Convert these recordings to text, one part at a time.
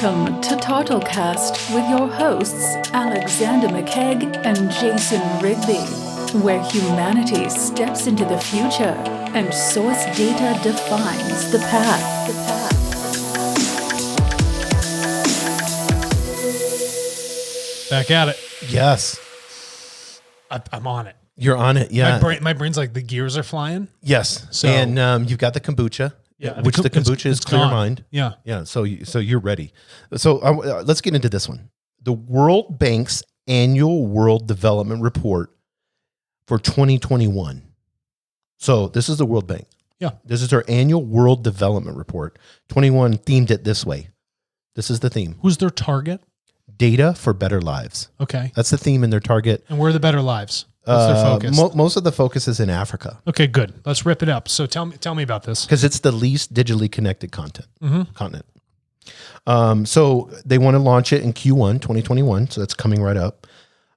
Welcome to TARTLEcast with your hosts Alexander McCaig and Jason Rigby, where humanity steps into the future and source data defines the path. Back at it. Yes. I'm on it. You're on it, yeah. My brain's like the gears are flying. Yes. So- and you've got the kombucha, which the kombucha is clear gone. mind. Yeah. Yeah, so you're ready. So let's get into this one. The World Bank's annual World Development Report for 2021. So this is the World Bank. Yeah. This is our annual World Development Report. 21 themed it this way. This is the theme. Who's their target? Data for better lives. Okay. That's the theme in their target. And where are the better lives? What's their focus? Most of the focus is in Africa. Okay, good. Let's rip it up. So tell me about this. Because it's the least digitally connected continent. So they want to launch it in Q1 2021. So that's coming right up.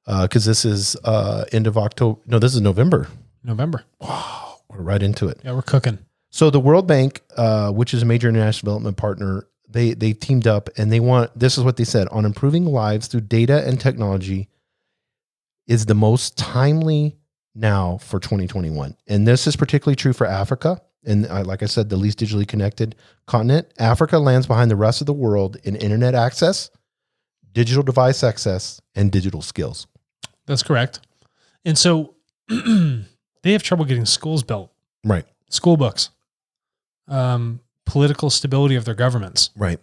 Because this is end of October. No, this is November. Wow, we're right into it. Yeah, we're cooking. So the World Bank, which is a major international development partner, they teamed up and they want, this is what they said, on improving lives through data and technology is the most timely now for 2021. And this is particularly true for Africa. And like I said, the least digitally connected continent. Africa lands behind the rest of the world in internet access, digital device access, and digital skills. That's correct. And so they have trouble getting schools built. Right. School books. Political stability of their governments. Right.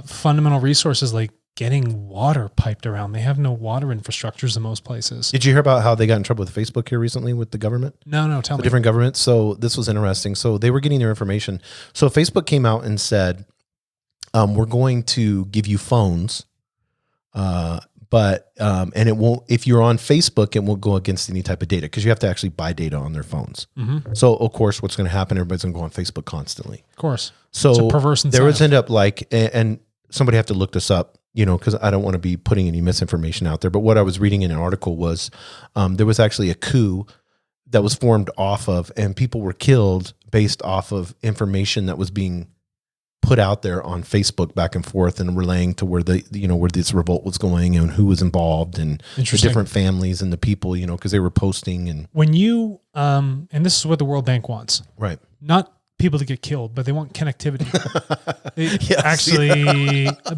Fundamental resources like getting water piped around. They have no water infrastructures in most places. Did you hear about how they got in trouble with Facebook here recently with the government? No, tell me. Different governments. So this was interesting. So they were getting their information. So Facebook came out and said, we're going to give you phones, but it won't, if you're on Facebook, it won't go against any type of data because you have to actually buy data on their phones. Mm-hmm. So of course, what's going to happen, everybody's going to go on Facebook constantly. Of course. So it's a perverse incentive. There was end up like, and somebody have to look this up, because I don't want to be putting any misinformation out there. But what I was reading in an article was there was actually a coup that was formed off of, and people were killed based off of information that was being put out there on Facebook back and forth and relaying to where where this revolt was going and who was involved and the different families and the people, because they were posting. And when you, and this is what the World Bank wants, right? Not people to get killed, but they want connectivity.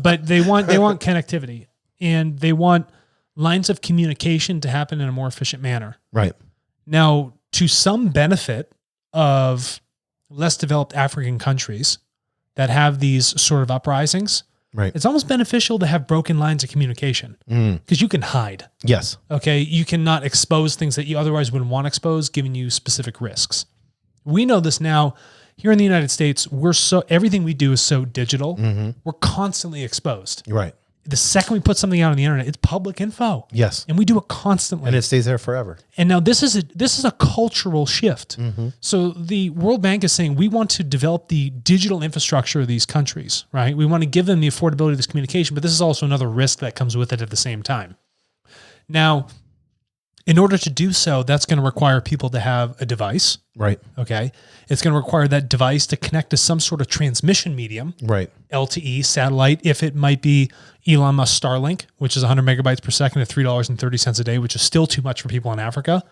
But they want connectivity, and they want lines of communication to happen in a more efficient manner. Right. Now, to some benefit of less developed African countries that have these sort of uprisings, right, it's almost beneficial to have broken lines of communication because you can hide. Yes. Okay. You cannot expose things that you otherwise wouldn't want exposed, giving you specific risks. We know this now. Here in the United States, everything we do is so digital. Mm-hmm. We're constantly exposed. Right. The second we put something out on the internet, it's public info. Yes. And we do it constantly. And it stays there forever. And now this is a cultural shift. Mm-hmm. So the World Bank is saying we want to develop the digital infrastructure of these countries, right? We want to give them the affordability of this communication, but this is also another risk that comes with it at the same time. Now, in order to do so, that's going to require people to have a device. Right. Okay. It's going to require that device to connect to some sort of transmission medium. Right. LTE, satellite, if it might be Elon Musk Starlink, which is 100 megabytes per second at $3.30 a day, which is still too much for people in Africa,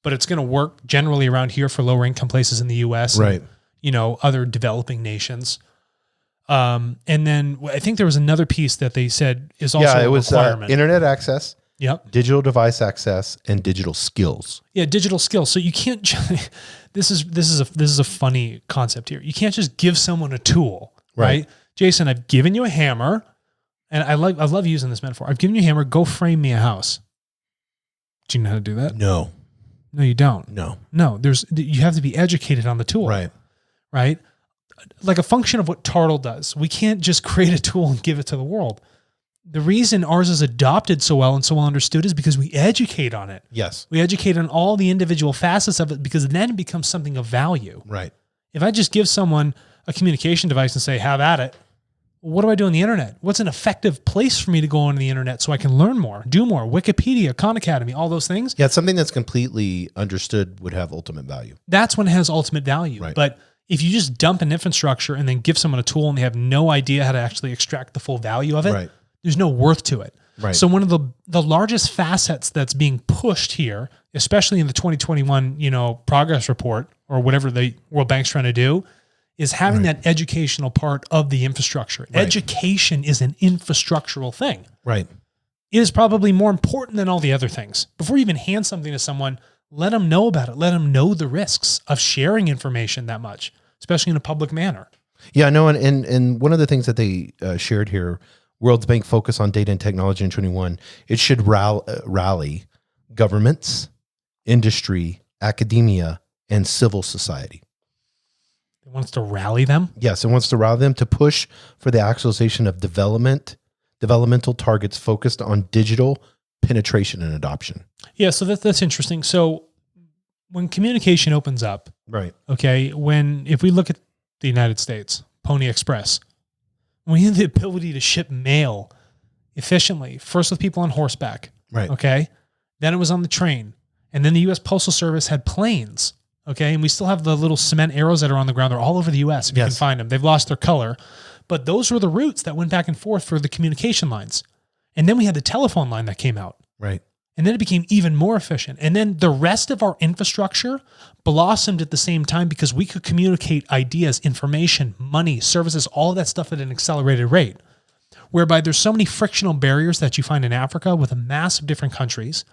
but it's going to work generally around here for lower income places in the US, right, and, other developing nations. And then I think there was another piece that they said is also a requirement. Internet access. Yep. Digital device access and digital skills. Yeah, digital skills. So you can't. This is a funny concept here. You can't just give someone a tool, right? Jason, I've given you a hammer, and I love using this metaphor. I've given you a hammer. Go frame me a house. Do you know how to do that? No, you don't. No. You have to be educated on the tool, right? Like a function of what TARTLE does. We can't just create a tool and give it to the world. The reason ours is adopted so well and so well understood is because we educate on it. Yes. We educate on all the individual facets of it because then it becomes something of value. Right. If I just give someone a communication device and say, have at it, what do I do on the internet? What's an effective place for me to go on the internet so I can learn more, do more? Wikipedia, Khan Academy, all those things. Yeah, something that's completely understood would have ultimate value. That's when it has ultimate value. Right. But if you just dump an infrastructure and then give someone a tool and they have no idea how to actually extract the full value of it, Right. there's no worth to it. Right. So one of the largest facets that's being pushed here, especially in the 2021, progress report or whatever the World Bank's trying to do, is having that educational part of the infrastructure. Right. Education is an infrastructural thing. Right. It is probably more important than all the other things. Before you even hand something to someone, let them know about it. Let them know the risks of sharing information that much, especially in a public manner. Yeah, no, and one of the things that they shared here, World Bank focus on data and technology in 21, it should rally governments, industry, academia, and civil society. It wants to rally them? Yes, it wants to rally them to push for the actualization of developmental targets focused on digital penetration and adoption. Yeah, so that's interesting. So when communication opens up, Right. okay, if we look at the United States, Pony Express, we have the ability to ship mail efficiently, first with people on horseback, Right. okay? Then it was on the train. And then the U.S. Postal Service had planes, okay? And we still have the little cement arrows that are on the ground. They're all over the U.S. if you can find them. They've lost their color. But those were the routes that went back and forth for the communication lines. And then we had the telephone line that came out. Right. And then it became even more efficient. And then the rest of our infrastructure blossomed at the same time because we could communicate ideas, information, money, services, all of that stuff at an accelerated rate. Whereby there's so many frictional barriers that you find in Africa with a mass of different countries,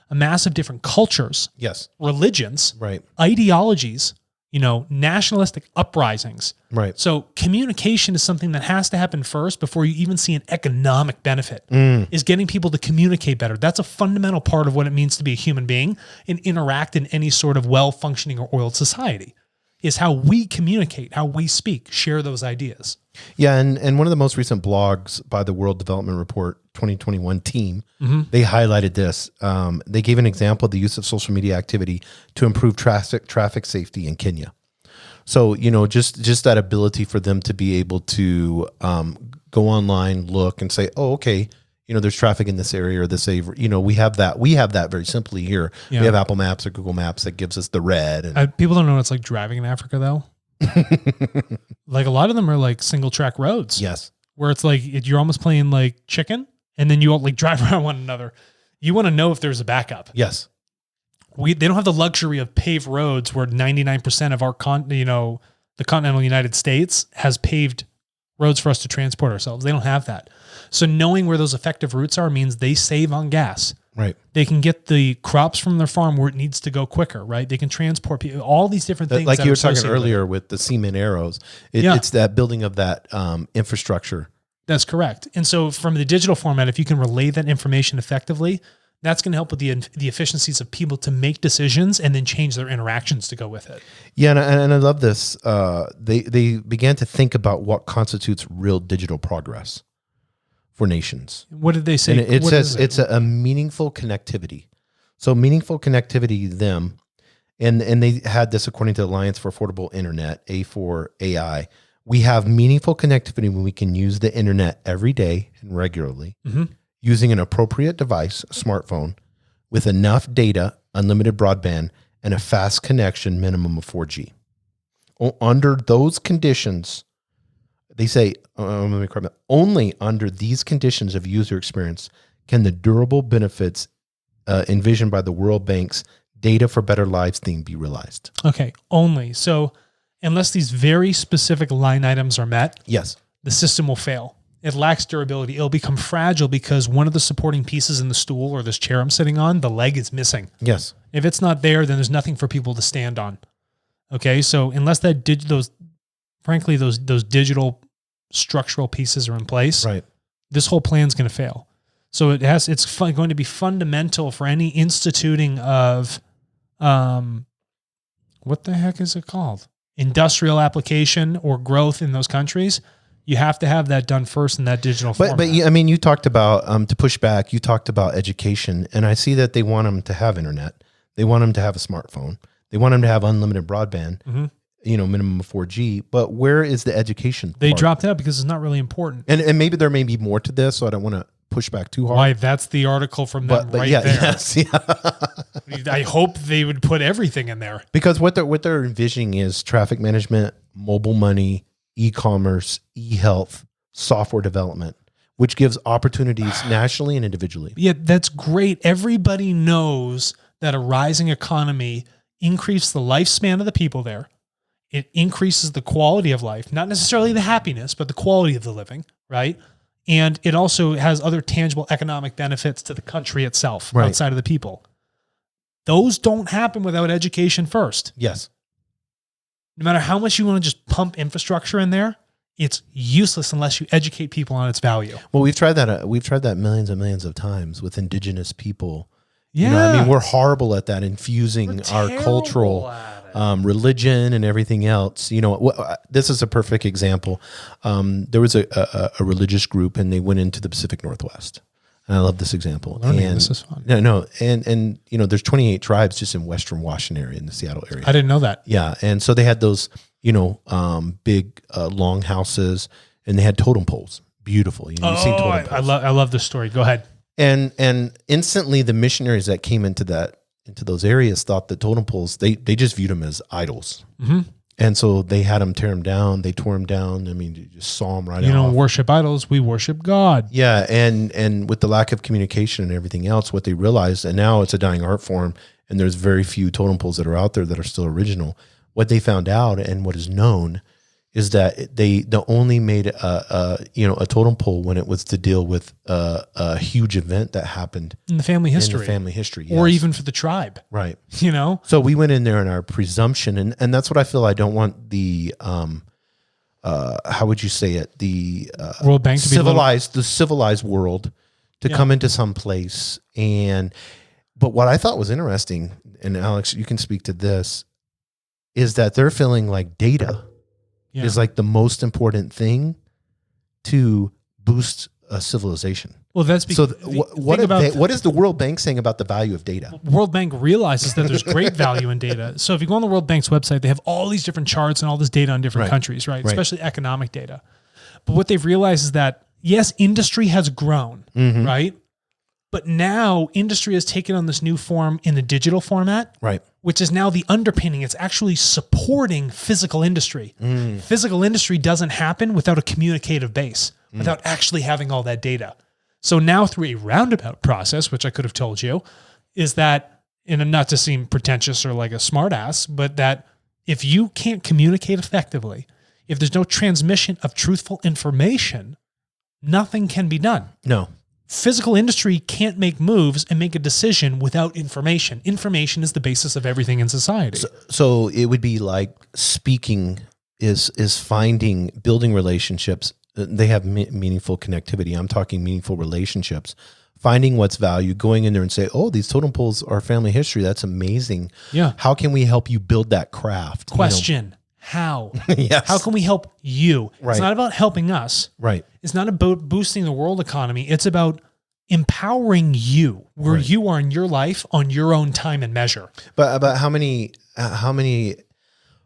a mass of different cultures, Yes. religions, Right. ideologies, nationalistic uprisings. Right. So communication is something that has to happen first before you even see an economic benefit, is getting people to communicate better. That's a fundamental part of what it means to be a human being and interact in any sort of well-functioning or oiled society, is how we communicate, how we speak, share those ideas. Yeah, and one of the most recent blogs by the World Development Report 2021 team, they highlighted this. They gave an example of the use of social media activity to improve traffic safety in Kenya. So, just that ability for them to be able to go online, look, and say, oh, okay, there's traffic in this area or this area. We have that very simply here. Yeah. We have Apple Maps or Google Maps that gives us the red. And People don't know what it's like driving in Africa, though. Like a lot of them are like single track roads. Yes. Where it's like you're almost playing like chicken, and then you all like drive around one another. You want to know if there's a backup. Yes. They don't have the luxury of paved roads where 99% of our the continental United States has paved roads for us to transport ourselves. They don't have that. So knowing where those effective routes are means they save on gas. Right. They can get the crops from their farm where it needs to go quicker, right? They can transport people, all these different things. Like that you are were talking associated earlier with the cement arrows. Yeah. It's that building of that infrastructure. That's correct. And so from the digital format, if you can relay that information effectively, that's going to help with the efficiencies of people to make decisions and then change their interactions to go with it. Yeah, and I love this. They began to think about what constitutes real digital progress for nations. What did they say? And it What says is it? it's a meaningful connectivity. So meaningful connectivity, them, and they had this according to the Alliance for Affordable Internet, A4AI. We have meaningful connectivity when we can use the internet every day and regularly, using an appropriate device, a smartphone, with enough data, unlimited broadband, and a fast connection minimum of 4G. Under those conditions, they say, let me correct that, only under these conditions of user experience can the durable benefits envisioned by the World Bank's Data for Better Lives theme be realized. Okay, only. So unless these very specific line items are met, Yes. the system will fail. It lacks durability. It'll become fragile because one of the supporting pieces in the stool or this chair I'm sitting on, the leg is missing. Yes. If it's not there, then there's nothing for people to stand on. Okay, so unless those digital structural pieces are in place, Right. this whole plan's going to fail. So it's going to be fundamental for any instituting of, what the heck is it called? Industrial application or growth in those countries. You have to have that done first in that digital format. But I mean, you talked about, to push back, you talked about education, and I see that they want them to have internet. They want them to have a smartphone. They want them to have unlimited broadband, minimum of 4G. But where is the education They part? dropped out because it's not really important. And maybe there may be more to this, so I don't want to push back too hard. Why? That's the article from them But right yeah, there. yes, yeah. I hope they would put everything in there. Because what they're envisioning is traffic management mobile money, e-commerce, e-health, software development, which gives opportunities nationally and individually. Yeah, that's great. Everybody knows that a rising economy increases the lifespan of the people there. It increases the quality of life, not necessarily the happiness, but the quality of the living, right? And it also has other tangible economic benefits to the country itself, outside of the people. Those don't happen without education first. Yes. No matter how much you want to just pump infrastructure in there, it's useless unless you educate people on its value. Well, we've tried that. We've tried that millions and millions of times with indigenous people. Yeah. You know, I mean, we're horrible at that, infusing our cultural religion and everything else. You know, this is a perfect example. There was a religious group, and they went into the Pacific Northwest. And I love this example. This is fun. No, and you know, there's 28 tribes just in Western Washington area, in the Seattle area. I didn't know that. Yeah, and so they had those, you know, big long houses, and they had totem poles. Beautiful. You know, you've seen totem poles. I love this story. Go ahead. And instantly, the missionaries that came into those areas thought that totem poles, they just viewed them as idols. Mm-hmm. And so they had them tear them down. They tore them down. I mean, you just saw them right out. You don't worship idols. We worship God. Yeah. And with the lack of communication and everything else, what they realized, and now it's a dying art form, and there's very few totem poles that are out there that are still original. What they found out, and what is known, is that they only made a totem pole when it was to deal with a huge event that happened in the family history. Or yes. even for the tribe. Right. You know? So we went in there in our presumption, and that's what I feel. I don't want the how would you say it? The World Bank to civilized, the civilized world to come into some place. But what I thought was interesting, and Alex, you can speak to this, is that they're feeling like data is like the most important thing to boost a civilization. Well, that's because what is the World Bank saying about the value of data? World Bank realizes that there's great value in data. So if you go on the World Bank's website, they have all these different charts and all this data on different countries, right? Especially economic data. But what they've realized is that, yes, industry has grown, right? But now industry has taken on this new form in the digital format, right? Which is now the underpinning. It's actually supporting physical industry. Physical industry doesn't happen without a communicative base, without actually having all that data. So now through a roundabout process, which I could have told you, is that, and not to seem pretentious or like a smartass, but that if you can't communicate effectively, if there's no transmission of truthful information, nothing can be done. No. Physical industry can't make moves and make a decision without information. Information is the basis of everything in society. So it would be like speaking is building relationships. They have meaningful connectivity. I'm talking meaningful relationships. Finding what's value, going in there and say, oh, these totem poles are family history. That's amazing. Yeah. How can we help you build that craft? Question. How? Yes. How can we help you? Right. It's not about helping us. Right. It's not about boosting the world economy. It's about empowering you where you are in your life on your own time and measure. But how many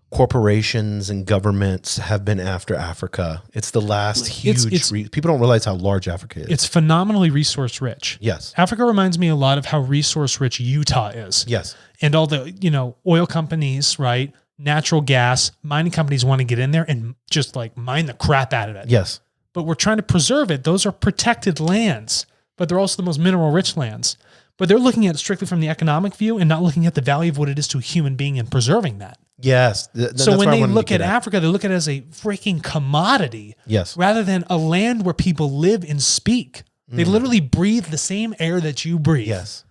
corporations and governments have been after Africa? It's the last huge. People don't realize how large Africa is. It's phenomenally resource rich. Yes. Africa reminds me a lot of how resource rich Utah is. Yes. And all the, oil companies, right? Natural gas, mining companies want to get in there and just like mine the crap out of it. Yes. But we're trying to preserve it. Those are protected lands, but they're also the most mineral rich lands. But they're looking at it strictly from the economic view and not looking at the value of what it is to a human being and preserving that. Yes. So when they look at Africa, they look at it as a freaking commodity. Yes. Rather than a land where people live and speak. They literally breathe the same air that you breathe. Yes.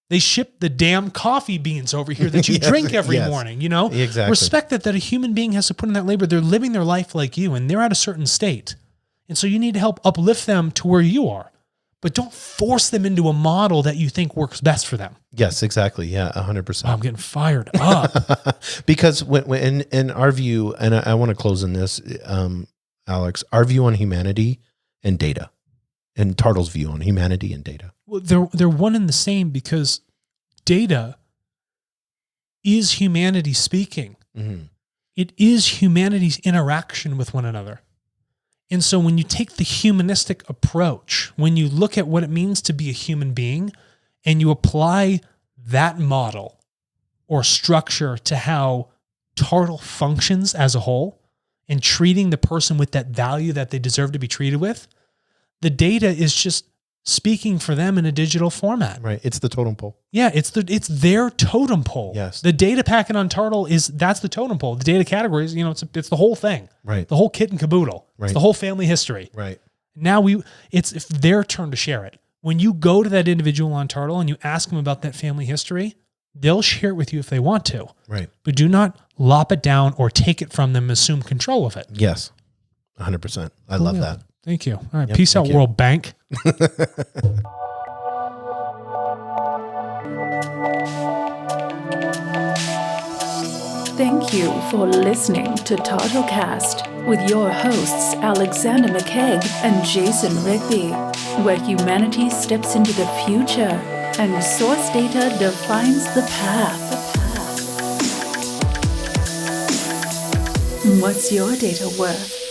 They ship the damn coffee beans over here that you drink every morning, Exactly. Respect that a human being has to put in that labor. They're living their life like you, and they're at a certain state. And so you need to help uplift them to where you are. But don't force them into a model that you think works best for them. Yes, exactly. Yeah, 100%. I'm getting fired up. Because when in our view, and I want to close in this, Alex, our view on humanity and data, and TARTLE's view on humanity and data. Well, they're one and the same because data is humanity speaking. Mm-hmm. It is humanity's interaction with one another. And so when you take the humanistic approach, when you look at what it means to be a human being and you apply that model or structure to how TARTLE functions as a whole, and treating the person with that value that they deserve to be treated with, the data is just speaking for them in a digital format. Right. It's the totem pole. Yeah, it's their totem pole. Yes. The data packet on Tartle that's the totem pole. The data categories, it's the whole thing. Right. The whole kit and caboodle. Right. It's the whole family history. Right. Now it's their turn to share it. When you go to that individual on Tartle and you ask them about that family history, they'll share it with you if they want to. Right. But do not lop it down or take it from them, assume control of it. Yes. 100%. I love that. Thank you. All right. Yep, Peace out, thank you. World Bank. Thank you for listening to TartleCast with your hosts Alexander McCaig and Jason Rigby, where humanity steps into the future and source data defines the path. What's your data worth?